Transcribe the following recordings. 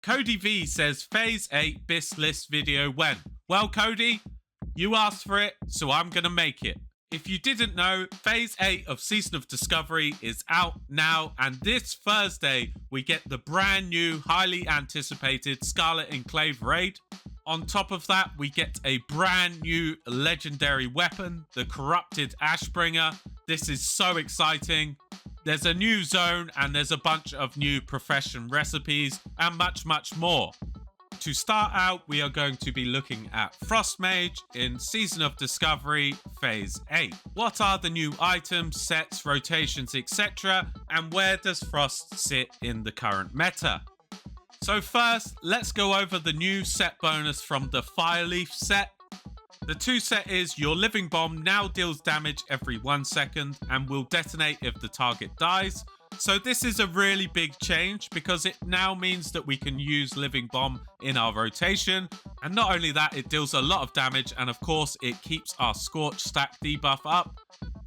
Cody V says Phase 8 BiS list video when? Well, Cody, you asked for it, so I'm gonna make it. If you didn't know, Phase 8 of Season of Discovery is out now, and this Thursday we get the brand new, highly anticipated Scarlet Enclave raid. On top of that, we get a brand new legendary weapon, the Corrupted Ashbringer. This is so exciting. There's a new zone and there's a bunch of new profession recipes and much, much more. To start out, we are going to be looking at Frost Mage in Season of Discovery Phase 8. What are the new items, sets, rotations, etc. and where does Frost sit in the current meta? So first, let's go over the new set bonus from the Fireleaf set. The 2 set is your Living Bomb now deals damage every 1 second and will detonate if the target dies. So this is a really big change because it now means that we can use Living Bomb in our rotation. And not only that, it deals a lot of damage and of course it keeps our Scorch stack debuff up.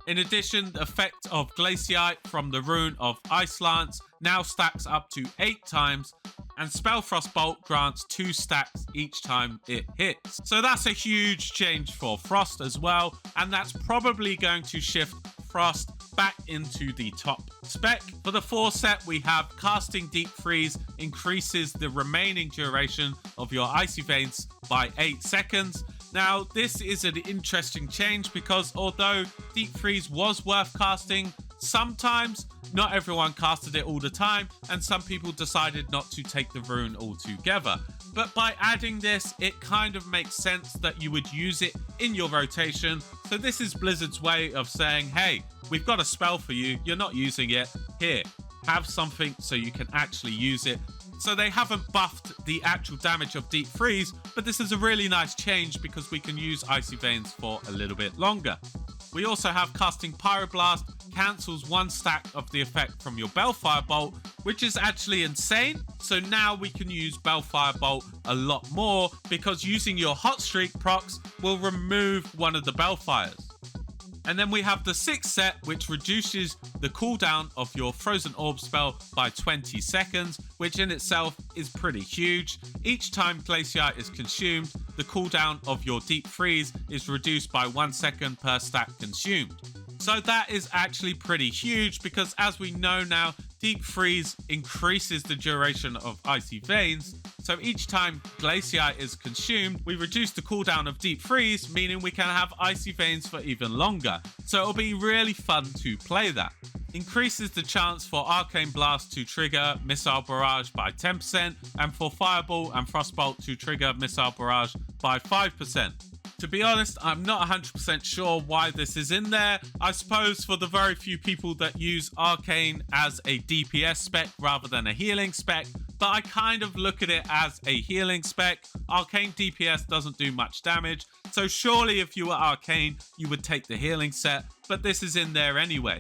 In addition, the effect of Glaciite from the rune of Ice Lance now stacks up to 8 times, and Spellfrost Bolt grants 2 stacks each time it hits. So that's a huge change for Frost as well, and that's probably going to shift Frost back into the top spec. For the 4 set, we have Casting Deep Freeze increases the remaining duration of your Icy Veins by 8 seconds. Now, this is an interesting change because although Deep Freeze was worth casting, sometimes not everyone casted it all the time, and some people decided not to take the rune altogether. But by adding this, it kind of makes sense that you would use it in your rotation. So this is Blizzard's way of saying, hey, we've got a spell for you, you're not using it, here, have something so you can actually use it. So they haven't buffed the actual damage of Deep Freeze, but this is a really nice change because we can use Icy Veins for a little bit longer. We also have Casting Pyroblast cancels 1 stack of the effect from your Bellfire Bolt, which is actually insane. So now we can use Bellfire Bolt a lot more because using your Hot Streak procs will remove one of the Bellfires. And then we have the 6th set, which reduces the cooldown of your Frozen Orb spell by 20 seconds, which in itself is pretty huge. Each time Glaciite is consumed, the cooldown of your Deep Freeze is reduced by 1 second per stack consumed. So that is actually pretty huge because as we know now, Deep Freeze increases the duration of Icy Veins. So each time Glaciite is consumed, we reduce the cooldown of Deep Freeze, meaning we can have Icy Veins for even longer. So it'll be really fun to play that. Increases the chance for Arcane Blast to trigger Missile Barrage by 10% and for Fireball and Frostbolt to trigger Missile Barrage by 5%. To be honest, I'm not 100% sure why this is in there. I suppose for the very few people that use Arcane as a DPS spec rather than a healing spec, but I kind of look at it as a healing spec. Arcane DPS doesn't do much damage, so surely if you were Arcane, you would take the healing set, but this is in there anyway.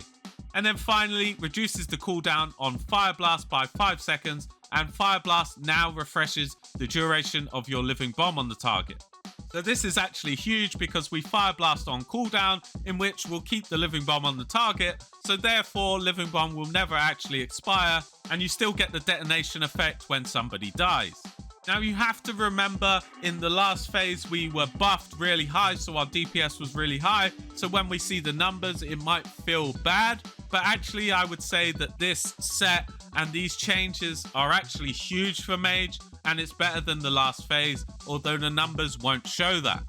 And then finally, reduces the cooldown on Fire Blast by 5 seconds, and Fire Blast now refreshes the duration of your Living Bomb on the target. So this is actually huge because we Fire Blast on cooldown, in which we'll keep the Living Bomb on the target, so therefore Living Bomb will never actually expire, and you still get the detonation effect when somebody dies. Now you have to remember, in the last phase we were buffed really high, so our DPS was really high, so when we see the numbers it might feel bad, but actually I would say that this set and these changes are actually huge for Mage, and it's better than the last phase, although the numbers won't show that.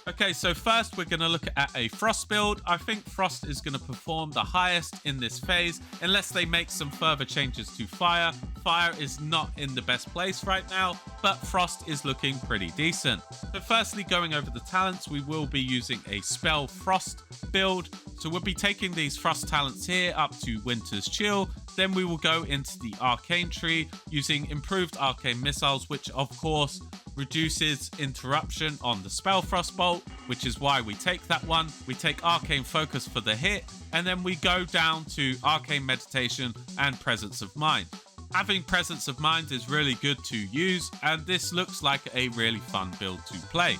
Okay, so first we're going to look at a Frost build. I think Frost is going to perform the highest in this phase, unless they make some further changes to Fire. Fire is not in the best place right now, but Frost is looking pretty decent. So firstly, going over the talents, we will be using a Spell Frost build. So we'll be taking these Frost talents here up to Winter's Chill. Then we will go into the Arcane tree using improved Arcane Missiles, which of course reduces interruption on the Spellfrost Bolt, which is why we take that one. We take Arcane Focus for the hit, and then we go down to Arcane Meditation and Presence of Mind. Having Presence of Mind is really good to use, and this looks like a really fun build to play.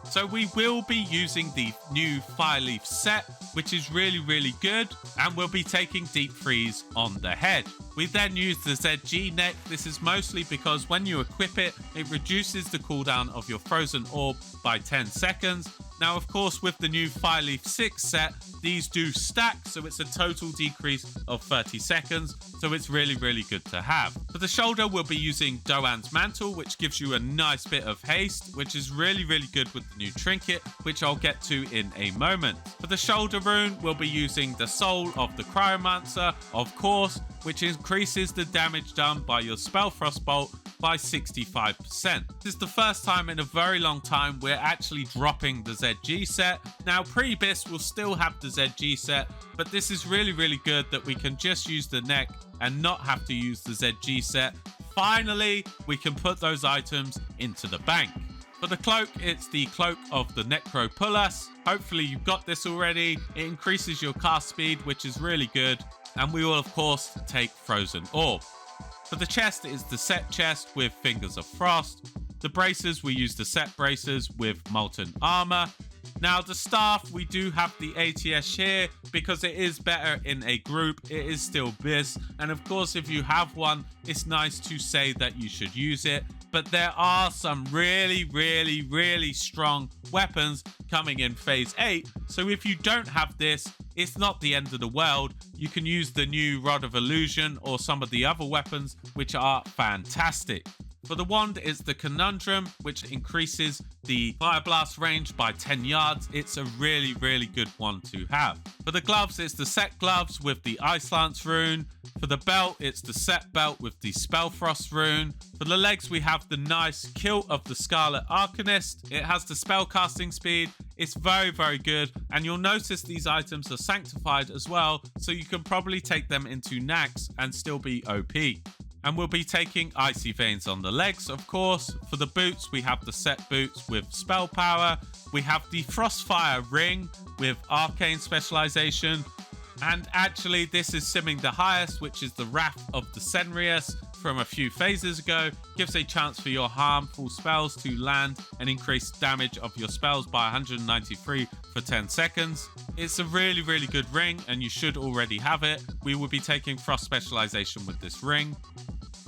So we will be using the new Fireleaf set, which is really good, and we'll be taking Deep Freeze on the head. We then use the ZG neck. This is mostly because when you equip it, it reduces the cooldown of your Frozen Orb by 10 seconds. Now, of course, with the new Fireleaf 6 set, these do stack, so it's a total decrease of 30 seconds, so it's really good to have. For the shoulder, we'll be using Doan's Mantle, which gives you a nice bit of haste, which is really good with the new trinket, which I'll get to in a moment. For the shoulder rune, we'll be using the Soul of the Cryomancer, of course, which increases the damage done by your Spell Frostbolt by 65%. This is the first time in a very long time we're actually dropping the ZG set. Now, Pre-BiS will still have the ZG set, but this is really good that we can just use the neck and not have to use the ZG set. Finally, we can put those items into the bank. For the cloak, it's the Cloak of the Necropullus. Hopefully you've got this already. It increases your cast speed, which is really good. And we will, of course, take Frozen Orb. For the chest, it is the set chest with Fingers of Frost. The bracers, we use the set bracers with Molten Armor. Now, the staff, we do have the ATS here because it is better in a group. It is still BiS. And of course, if you have one, it's nice to say that you should use it. But there are some really strong weapons coming in Phase 8. So if you don't have this, it's not the end of the world. You can use the new Rod of Illusion or some of the other weapons, which are fantastic. For the wand, it's the Conundrum, which increases the Fire Blast range by 10 yards. It's a really good one to have. For the gloves, it's the set gloves with the Ice Lance rune. For the belt, it's the set belt with the Spellfrost rune. For the legs, we have the nice Kilt of the Scarlet Arcanist. It has the spell casting speed. It's very good, and you'll notice these items are sanctified as well, so you can probably take them into Nax and still be OP. And we'll be taking Icy Veins on the legs, of course. For the boots, we have the set boots with spell power. We have the Frostfire ring with arcane specialization. And actually, this is simming the highest, which is the Wrath of the Senrius from a few phases ago. Gives a chance for your harmful spells to land and increase damage of your spells by 193 for 10 seconds. It's a really good ring, and you should already have it. We will be taking Frost specialization with this ring.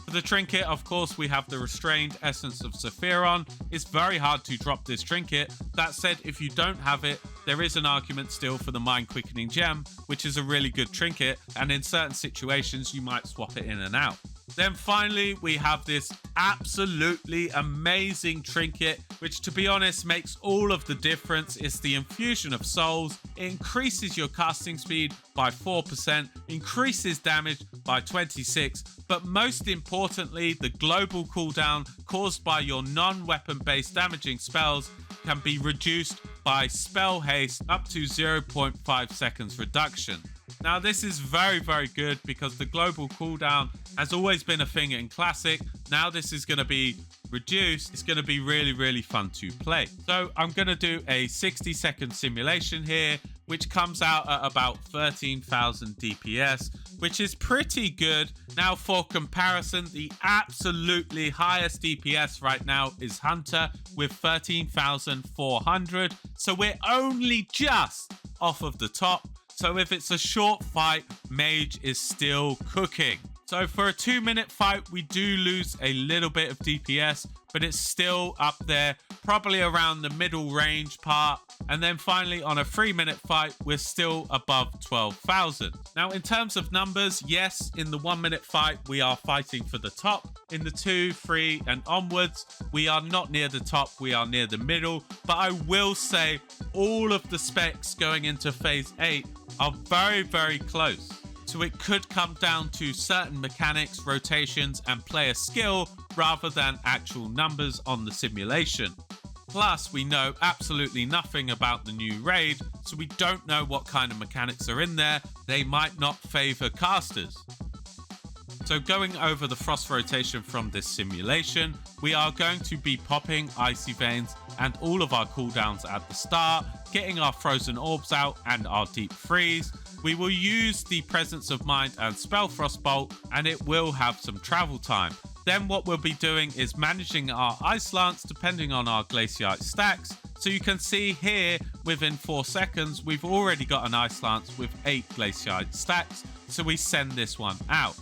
For the trinket, of course, we have the Restrained Essence of Zephyron. It's very hard to drop this trinket. That said, if you don't have it, there is an argument still for the Mind Quickening Gem, which is a really good trinket, and in certain situations, you might swap it in and out. Then finally, we have this absolutely amazing trinket, which to be honest makes all of the difference. It's the Infusion of Souls. It increases your casting speed by 4%, increases damage by 26%, but most importantly, the global cooldown caused by your non-weapon based damaging spells can be reduced by spell haste up to 0.5 seconds reduction. Now, this is very good because the global cooldown has always been a thing in Classic. Now this is going to be reduced. It's going to be really fun to play. So I'm going to do a 60-second simulation here, which comes out at about 13,000 DPS, which is pretty good. Now, for comparison, the absolutely highest DPS right now is Hunter with 13,400. So we're only just off of the top. So if it's a short fight, Mage is still cooking. So for a 2-minute fight, we do lose a little bit of DPS, but it's still up there, probably around the middle range part. And then finally, on a 3-minute fight, we're still above 12,000. Now, in terms of numbers, yes, in the 1-minute fight, we are fighting for the top. In the 2, 3, and onwards, we are not near the top, we are near the middle. But I will say all of the specs going into Phase 8 are very close. So it could come down to certain mechanics, rotations, and player skill rather than actual numbers on the simulation. Plus, we know absolutely nothing about the new raid, so we don't know what kind of mechanics are in there. They might not favor casters. So going over the frost rotation from this simulation, we are going to be popping Icy Veins and all of our cooldowns at the start, getting our Frozen Orbs out and our Deep Freeze. We will use the Presence of Mind and Spellfrost Bolt, and it will have some travel time. Then what we'll be doing is managing our Ice Lance depending on our Glaciite stacks. So you can see here, within 4 seconds, we've already got an Ice Lance with 8 Glaciite stacks. So we send this one out.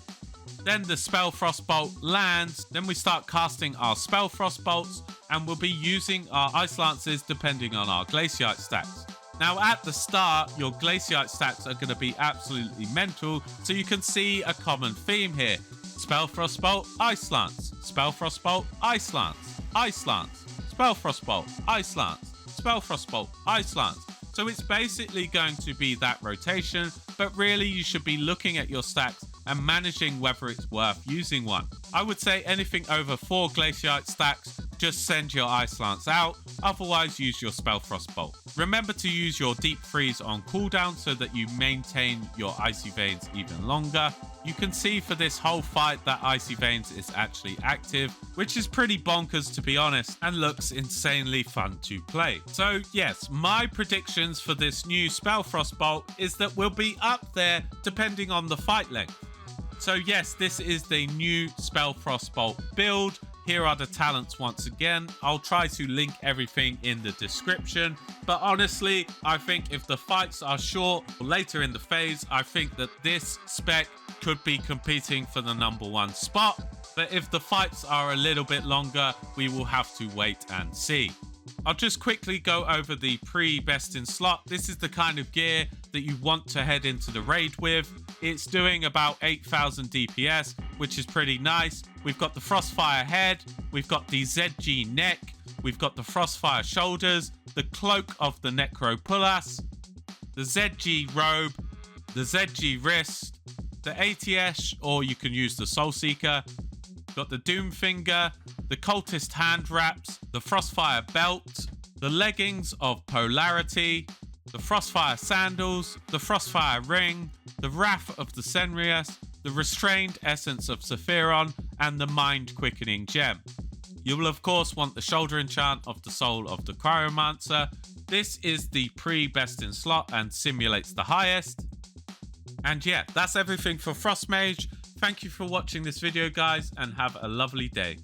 Then the Spell Frost Bolt lands. Then we start casting our Spell Frost Bolts, and we'll be using our Ice Lances depending on our Glaciite stacks. Now at the start, your Glaciite stacks are going to be absolutely mental, so you can see a common theme here. Spell Frost Bolt, Ice Lance. Spell Frost Bolt, Ice Lance. Ice Lance. Spell Frost Bolt, Ice Lance. Spell Frost Bolt, Ice Lance. So it's basically going to be that rotation, but really you should be looking at your stacks and managing whether it's worth using one. I would say anything over 4 Glaciite stacks, just send your Ice Lance out, otherwise use your Spell Frost Bolt. Remember to use your Deep Freeze on cooldown so that you maintain your Icy Veins even longer. You can see for this whole fight that Icy Veins is actually active, which is pretty bonkers to be honest, and looks insanely fun to play. So yes, my predictions for this new Spell Frost Bolt is that we'll be up there depending on the fight length. So yes, this is the new Spell Frost Bolt build. Here are the talents once again. I'll try to link everything in the description. But honestly, I think if the fights are short or later in the phase, I think that this spec could be competing for the #1 spot. But if the fights are a little bit longer, we will have to wait and see. I'll just quickly go over the pre-best in slot. This is the kind of gear that you want to head into the raid with. It's doing about 8,000 DPS, which is pretty nice. We've got the Frostfire head, we've got the ZG neck, we've got the Frostfire shoulders, the cloak of the Necropulas, the ZG robe, the ZG wrist, the ATS, or you can use the Soul Seeker, got the Doom Finger, the Cultist hand wraps, the Frostfire belt, the leggings of Polarity, the Frostfire sandals, the Frostfire ring, the Wrath of the Senrius, the Restrained Essence of Sephiron, and the Mind Quickening Gem. You will of course want the Shoulder Enchant of the Soul of the Cryomancer. This is the pre-best in slot and simulates the highest. And yeah, that's everything for Frost Mage. Thank you for watching this video guys, and have a lovely day.